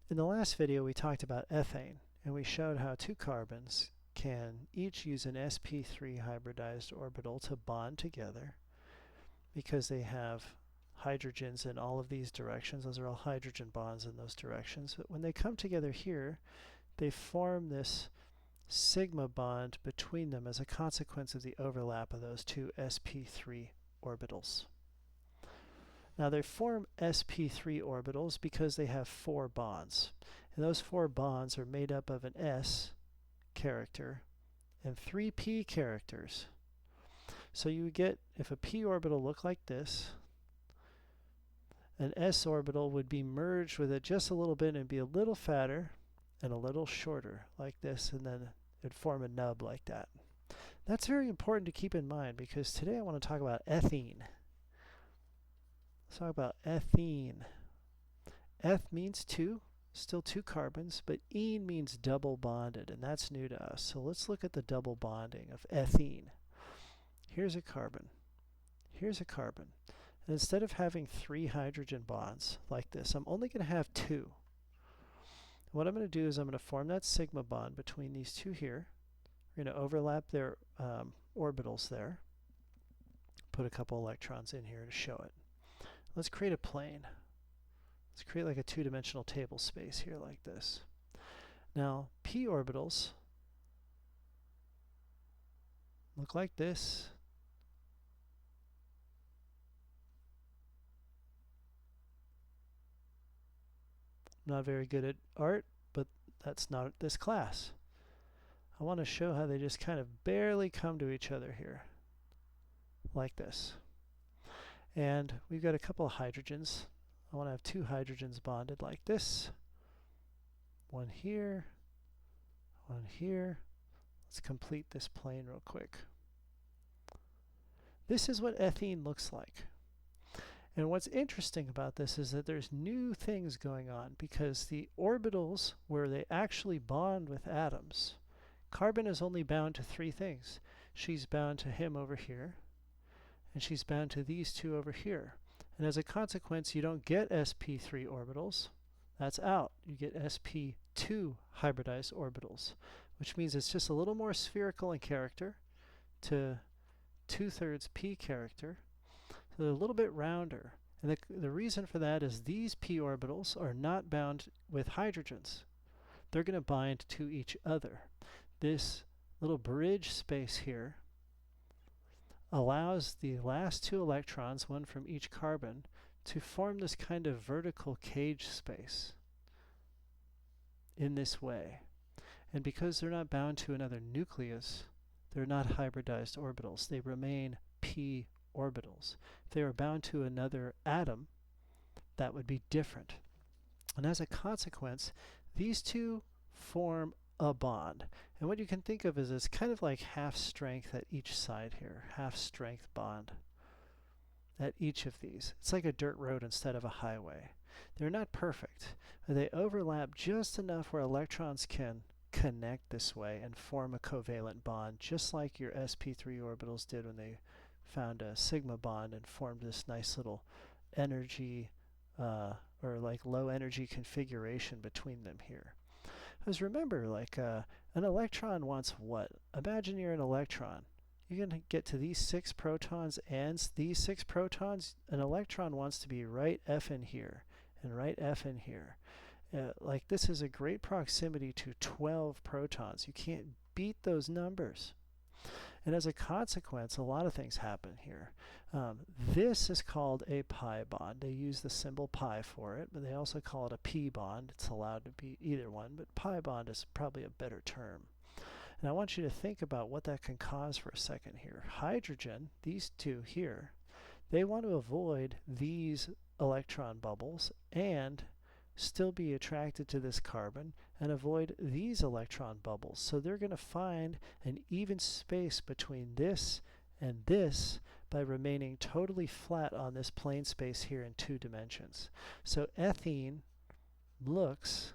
In the last video we talked about ethane, and we showed how two carbons can each use an sp3 hybridized orbital to bond together because they have hydrogens in all of these directions. Those are all hydrogen bonds in those directions. But when they come together here, they form this sigma bond between them as a consequence of the overlap of those two sp3 orbitals. Now they form sp3 orbitals because they have 4 bonds. And those 4 bonds are made up of an s character and 3 p characters. So you get, if a p orbital looked like this, an s orbital would be merged with it just a little bit and be a little fatter and a little shorter like this, and then it'd form a nub like that. That's very important to keep in mind because today I want to talk about ethene. Let's talk about ethene. Eth means 2, still 2 carbons, but ene means double bonded, and that's new to us. So let's look at the double bonding of ethene. Here's a carbon. Here's a carbon. And instead of having 3 hydrogen bonds like this, I'm only going to have 2. What I'm going to do is I'm going to form that sigma bond between these two here. We're going to overlap their orbitals there. Put a couple electrons in here to show it. Let's create a plane. Let's create like a 2-dimensional table space here like this. Now, p orbitals look like this. I'm not very good at art, but that's not this class. I want to show how they just kind of barely come to each other here, like this. And we've got a couple of hydrogens. I want to have 2 hydrogens bonded like this. One here, one here. Let's complete this plane real quick. This is what ethene looks like. And what's interesting about this is that there's new things going on because the orbitals where they actually bond with atoms, carbon is only bound to 3 things. She's bound to him over here, and she's bound to these 2 over here. And as a consequence, you don't get sp3 orbitals. That's out. You get sp2 hybridized orbitals, which means it's just a little more spherical in character to 2/3 p character. So they're a little bit rounder. And the reason for that is these p orbitals are not bound with hydrogens. They're going to bind to each other. This little bridge space here allows the last 2 electrons, one from each carbon, to form this kind of vertical cage space in this way. And because they're not bound to another nucleus, they're not hybridized orbitals. They remain p orbitals. If they were bound to another atom, that would be different. And as a consequence, these 2 form a bond. And what you can think of is it's kind of like half strength at each side here, half strength bond at each of these. It's like a dirt road instead of a highway. They're not perfect, but they overlap just enough where electrons can connect this way and form a covalent bond, just like your sp3 orbitals did when they found a sigma bond and formed this nice little energy or like low energy configuration between them here. Because remember, like an electron wants what? Imagine you're an electron. You're going to get to these 6 protons and these 6 protons. An electron wants to be right F in here and right F in here. Like this is a great proximity to 12 protons. You can't beat those numbers. And as a consequence, a lot of things happen here. This is called a pi bond. They use the symbol pi for it, but they also call it a p bond. It's allowed to be either one, but pi bond is probably a better term. And I want you to think about what that can cause for a second here. Hydrogen, these 2 here, they want to avoid these electron bubbles and still be attracted to this carbon and avoid these electron bubbles. So they're going to find an even space between this and this by remaining totally flat on this plane space here in 2 dimensions. So ethene looks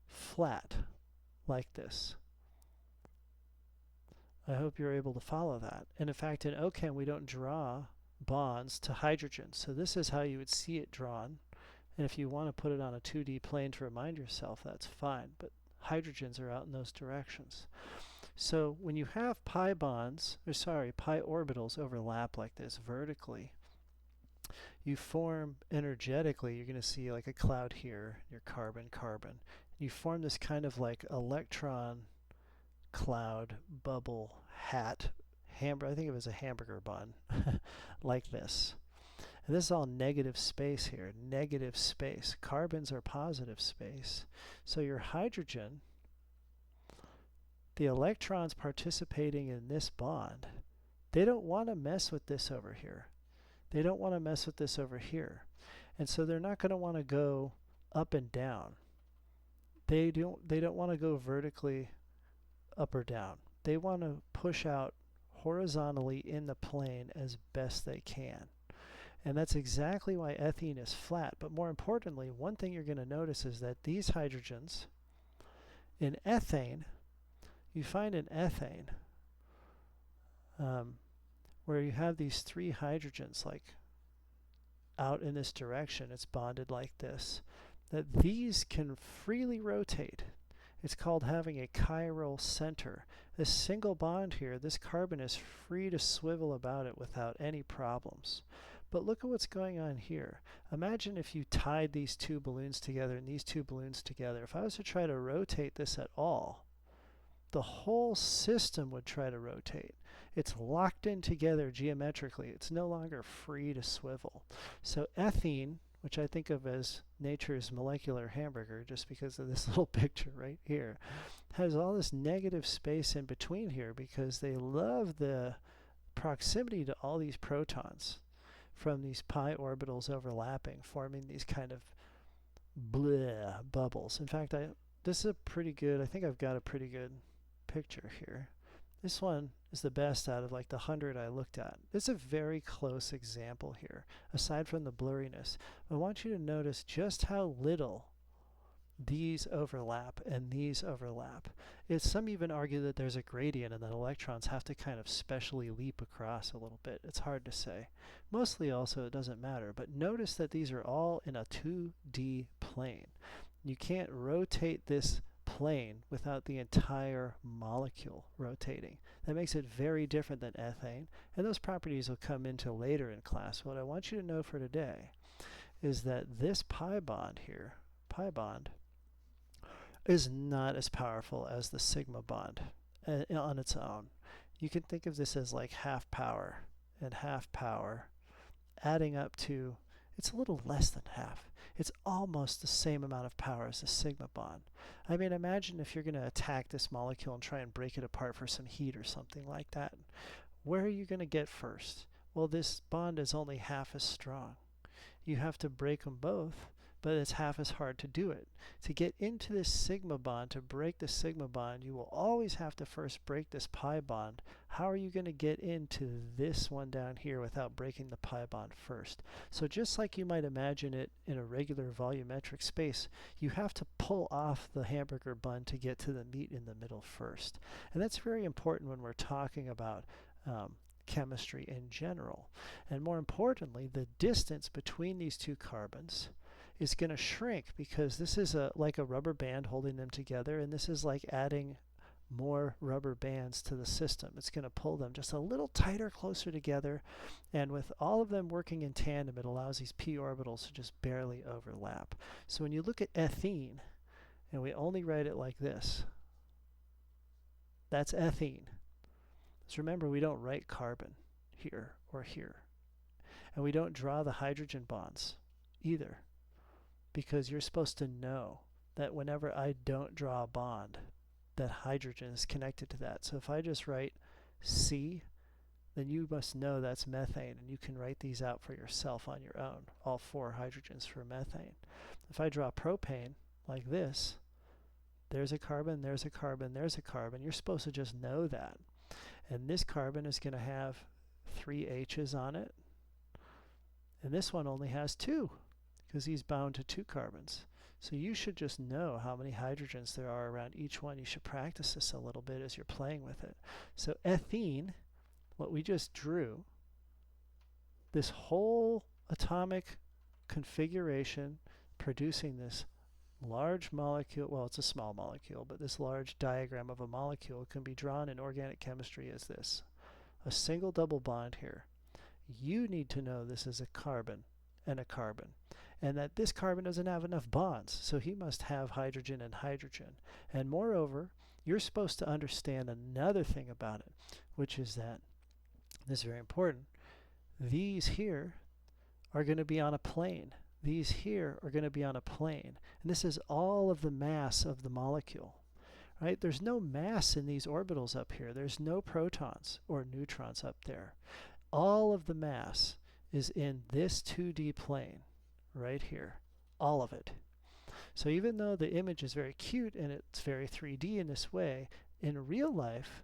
flat like this. I hope you're able to follow that. And in fact, in OChem, we don't draw bonds to hydrogen. So this is how you would see it drawn. And if you want to put it on a 2D plane to remind yourself, that's fine. But hydrogens are out in those directions. So when you have pi bonds, or sorry, pi orbitals overlap like this vertically, you form energetically, you're going to see like a cloud here, your carbon, carbon. You form this kind of like electron cloud bubble hat, I think it was a hamburger bun, like this. And this is all negative space here, negative space. Carbons are positive space. So your hydrogen, the electrons participating in this bond, they don't want to mess with this over here. They don't want to mess with this over here. And so they're not going to want to go up and down. They don't want to go vertically up or down. They want to push out horizontally in the plane as best they can. And that's exactly why ethene is flat. But more importantly, one thing you're going to notice is that these hydrogens in ethane, you find in ethane where you have these three hydrogens like out in this direction, it's bonded like this, that these can freely rotate. It's called having a chiral center. This single bond here, this carbon is free to swivel about it without any problems. But look at what's going on here. Imagine if you tied these two balloons together and these two balloons together. If I was to try to rotate this at all, the whole system would try to rotate. It's locked in together geometrically. It's no longer free to swivel. So ethene, which I think of as nature's molecular hamburger just because of this little picture right here, has all this negative space in between here because they love the proximity to all these protons from these pi orbitals overlapping, forming these kind of bleh bubbles. In fact, this is a pretty good, I think I've got a pretty good picture here. This one is the best out of like the 100 I looked at. This is a very close example here, aside from the blurriness. I want you to notice just how little these overlap and these overlap. Some even argue that there's a gradient and that electrons have to kind of specially leap across a little bit. It's hard to say. Mostly also it doesn't matter, but notice that these are all in a 2D plane. You can't rotate this plane without the entire molecule rotating. That makes it very different than ethane, and those properties will come into later in class. What I want you to know for today is that this pi bond here, pi bond, is not as powerful as the sigma bond on its own. You can think of this as like half power and half power adding up to, it's a little less than half. It's almost the same amount of power as the sigma bond. I mean, imagine if you're going to attack this molecule and try and break it apart for some heat or something like that. Where are you going to get first? Well, this bond is only half as strong. You have to break them both, but it's half as hard to do it. To get into this sigma bond, to break the sigma bond, you will always have to first break this pi bond. How are you going to get into this one down here without breaking the pi bond first? So just like you might imagine it in a regular volumetric space, you have to pull off the hamburger bun to get to the meat in the middle first. And that's very important when we're talking about chemistry in general. And more importantly, the distance between these two carbons is going to shrink because this is like a rubber band holding them together, and this is like adding more rubber bands to the system. It's going to pull them just a little tighter, closer together, and with all of them working in tandem, it allows these p orbitals to just barely overlap. So when you look at ethene, and we only write it like this, that's ethene. So remember, we don't write carbon here or here, and we don't draw the hydrogen bonds either, because you're supposed to know that whenever I don't draw a bond, that hydrogen is connected to that. So if I just write C, then you must know that's methane, and you can write these out for yourself on your own, all 4 hydrogens for methane. If I draw propane like this, there's a carbon, there's a carbon, there's a carbon. You're supposed to just know that. And this carbon is going to have 3 H's on it, and this one only has 2. Because he's bound to 2 carbons. So you should just know how many hydrogens there are around each one. You should practice this a little bit as you're playing with it. So ethene, what we just drew, this whole atomic configuration, producing this large molecule. Well, it's a small molecule, but this large diagram of a molecule can be drawn in organic chemistry as this. A single double bond here. You need to know this is a carbon and a carbon, and that this carbon doesn't have enough bonds, so he must have hydrogen and hydrogen. And moreover, you're supposed to understand another thing about it, which is that, this is very important, these here are going to be on a plane. These here are going to be on a plane. And this is all of the mass of the molecule. Right? There's no mass in these orbitals up here. There's no protons or neutrons up there. All of the mass is in this 2D plane right here. All of it. So even though the image is very cute and it's very 3D in this way, in real life,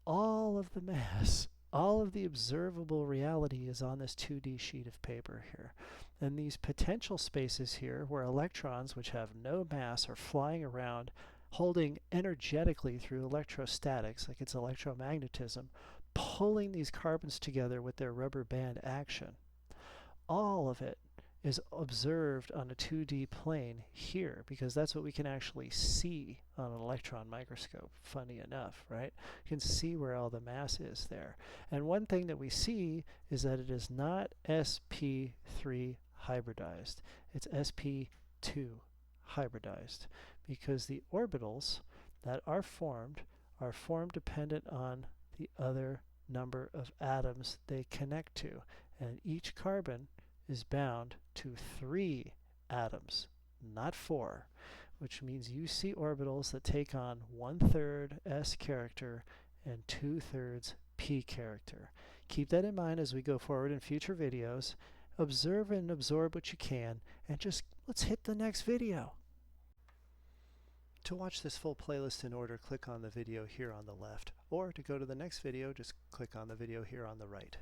all of the mass, all of the observable reality is on this 2D sheet of paper here. And these potential spaces here, where electrons, which have no mass, are flying around, holding energetically through electrostatics, like it's electromagnetism, pulling these carbons together with their rubber band action. All of it is observed on a 2D plane here, because that's what we can actually see on an electron microscope, funny enough, right? You can see where all the mass is there. And one thing that we see is that it is not sp3 hybridized. It's sp2 hybridized, because the orbitals that are formed dependent on the other number of atoms they connect to. And each carbon is bound to 3 atoms, not 4, which means you see orbitals that take on 1/3 s character and 2/3 p character. Keep that in mind as we go forward in future videos. Observe and absorb what you can, and just let's hit the next video. To watch this full playlist in order, click on the video here on the left, or to go to the next video, just click on the video here on the right.